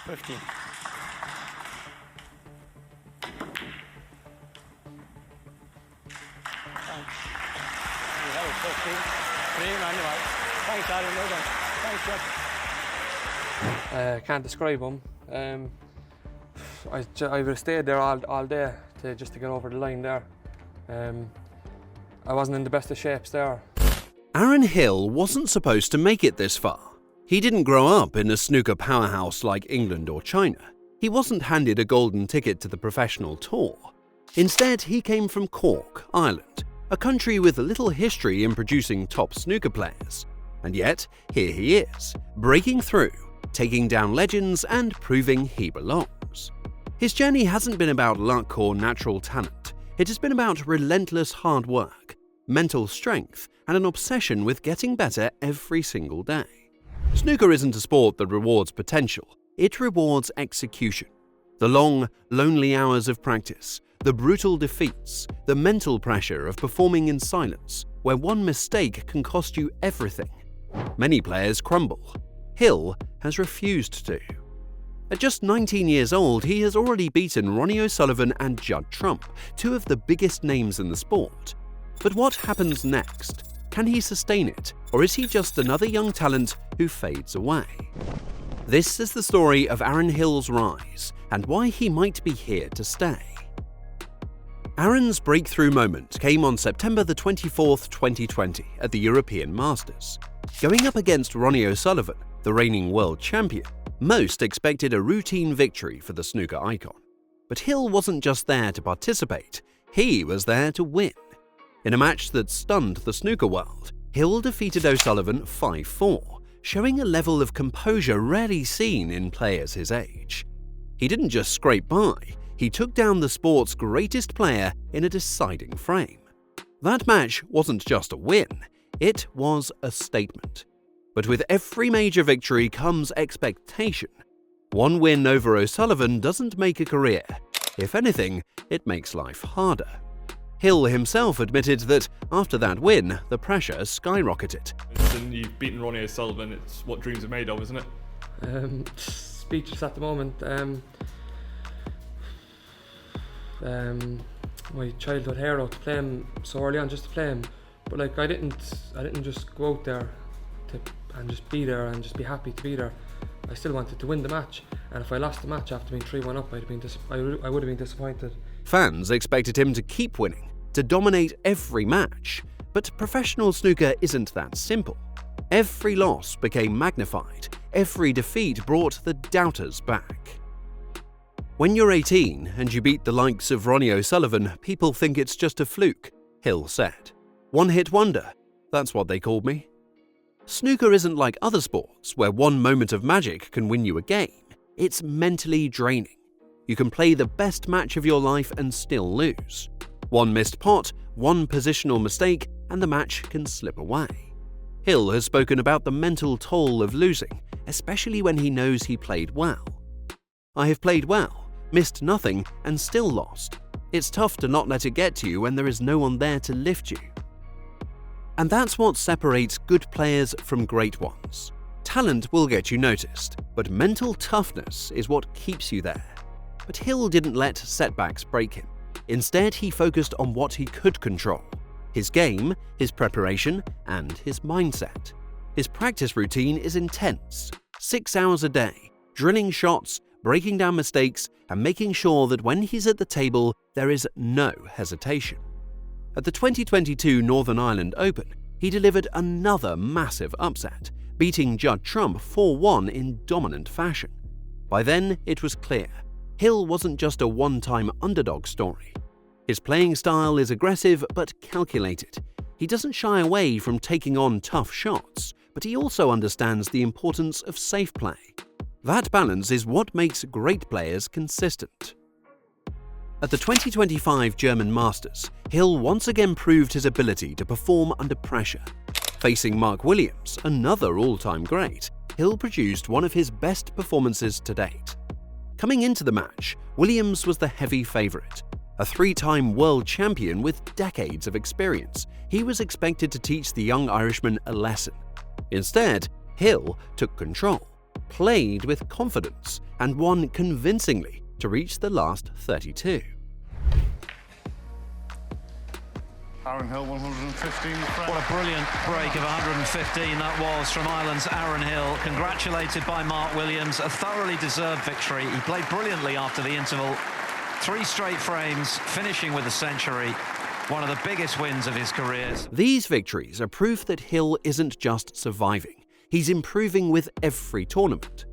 15. Thanks. That was 15. Clean anyway. Thanks, Adam. Well done. Thanks, Jeff. Can't describe him. I would have stayed there all day just to get over the line there. I wasn't in the best of shapes there. Aaron Hill wasn't supposed to make it this far. He didn't grow up in a snooker powerhouse like England or China. He wasn't handed a golden ticket to the professional tour. Instead, he came from Cork, Ireland, a country with little history in producing top snooker players. And yet, here he is, breaking through, taking down legends and proving he belongs. His journey hasn't been about luck or natural talent. It has been about relentless hard work, mental strength, and an obsession with getting better every single day. Snooker isn't a sport that rewards potential, it rewards execution. The long, lonely hours of practice, the brutal defeats, the mental pressure of performing in silence, where one mistake can cost you everything. Many players crumble. Hill has refused to. At just 19 years old, he has already beaten Ronnie O'Sullivan and Judd Trump, two of the biggest names in the sport. But what happens next? Can he sustain it, or is he just another young talent who fades away? This is the story of Aaron Hill's rise, and why he might be here to stay. Aaron's breakthrough moment came on September the 24th, 2020 at the European Masters. Going up against Ronnie O'Sullivan, the reigning world champion, most expected a routine victory for the snooker icon. But Hill wasn't just there to participate, he was there to win. In a match that stunned the snooker world, Hill defeated O'Sullivan 5-4, showing a level of composure rarely seen in players his age. He didn't just scrape by, he took down the sport's greatest player in a deciding frame. That match wasn't just a win, it was a statement. But with every major victory comes expectation. One win over O'Sullivan doesn't make a career. If anything, it makes life harder. Hill himself admitted that after that win, the pressure skyrocketed. And you've beaten Ronnie O'Sullivan, it's what dreams are made of, isn't it? Speechless at the moment. My childhood hero, to play him so early on, just to play him. But like I didn't just go out there and just be there and just be happy to be there. I still wanted to win the match, and if I lost the match after being 3-1 up, I would have been disappointed. Fans expected him to keep winning, to dominate every match, but professional snooker isn't that simple. Every loss became magnified, every defeat brought the doubters back. When you're 18 and you beat the likes of Ronnie O'Sullivan, people think it's just a fluke, Hill said. One-hit wonder, that's what they called me. Snooker isn't like other sports where one moment of magic can win you a game. It's mentally draining. You can play the best match of your life and still lose. One missed pot, one positional mistake, and the match can slip away. Hill has spoken about the mental toll of losing, especially when he knows he played well. I have played well, missed nothing, and still lost. It's tough to not let it get to you when there is no one there to lift you. And that's what separates good players from great ones. Talent will get you noticed, but mental toughness is what keeps you there. But Hill didn't let setbacks break him. Instead, he focused on what he could control: his game, his preparation, and his mindset. His practice routine is intense, 6 hours a day, drilling shots, breaking down mistakes, and making sure that when he's at the table, there is no hesitation. At the 2022 Northern Ireland Open, he delivered another massive upset, beating Judd Trump 4-1 in dominant fashion. By then, it was clear, Hill wasn't just a one-time underdog story. His playing style is aggressive but calculated. He doesn't shy away from taking on tough shots, but he also understands the importance of safe play. That balance is what makes great players consistent. At the 2025 German Masters, Hill once again proved his ability to perform under pressure. Facing Mark Williams, another all-time great, Hill produced one of his best performances to date. Coming into the match, Williams was the heavy favourite. A 3-time world champion with decades of experience, he was expected to teach the young Irishman a lesson. Instead, Hill took control. played with confidence, and won convincingly to reach the last 32. Aaron Hill, 115. What a brilliant break of 115 that was from Ireland's Aaron Hill. Congratulated by Mark Williams. A thoroughly deserved victory. He played brilliantly after the interval. 3 straight frames, finishing with a century. One of the biggest wins of his career. These victories are proof that Hill isn't just surviving. He's improving with every tournament.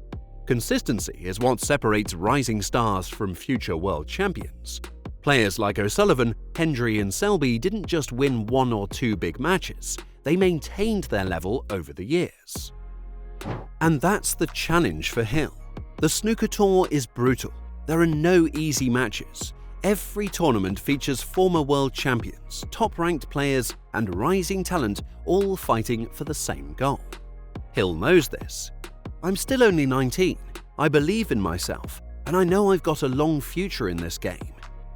Consistency is what separates rising stars from future world champions. Players like O'Sullivan, Hendry and Selby didn't just win 1 or 2 big matches, they maintained their level over the years. And that's the challenge for Hill. The snooker tour is brutal. There are no easy matches. Every tournament features former world champions, top-ranked players and rising talent all fighting for the same goal. Hill knows this. I'm still only 19. I believe in myself, and I know I've got a long future in this game.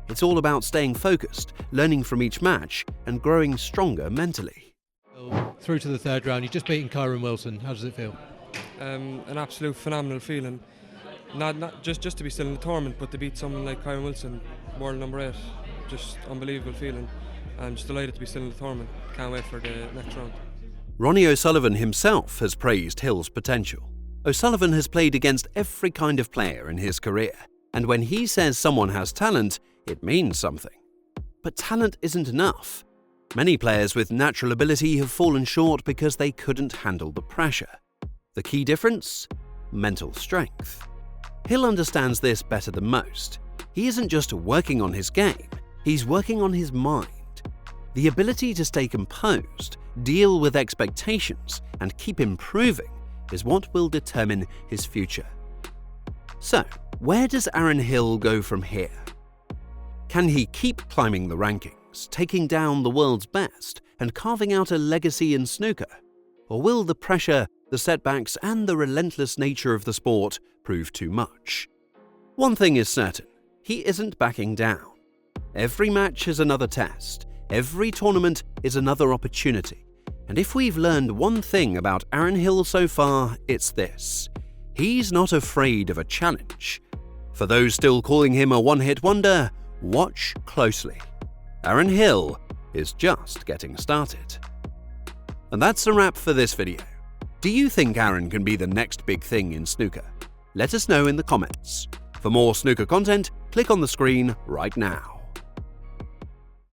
It's all about staying focused, learning from each match, and growing stronger mentally. Through to the 3rd round, you've just beaten Kyron Wilson. How does it feel? An absolute phenomenal feeling. Not just to be still in the tournament, but to beat someone like Kyron Wilson, world number 8. Just unbelievable feeling. I'm just delighted to be still in the tournament. Can't wait for the next round. Ronnie O'Sullivan himself has praised Hill's potential. O'Sullivan has played against every kind of player in his career, and when he says someone has talent, it means something. But talent isn't enough. Many players with natural ability have fallen short because they couldn't handle the pressure. The key difference? Mental strength. Hill understands this better than most. He isn't just working on his game, he's working on his mind. The ability to stay composed, deal with expectations, and keep improving is what will determine his future. So, where does Aaron Hill go from here? Can he keep climbing the rankings, taking down the world's best, and carving out a legacy in snooker? Or will the pressure, the setbacks, and the relentless nature of the sport prove too much? One thing is certain, he isn't backing down. Every match is another test, every tournament is another opportunity. And if we've learned one thing about Aaron Hill so far, it's this: he's not afraid of a challenge. For those still calling him a one-hit wonder, watch closely. Aaron Hill is just getting started. And that's a wrap for this video. Do you think Aaron can be the next big thing in snooker? Let us know in the comments. For more snooker content, click on the screen right now.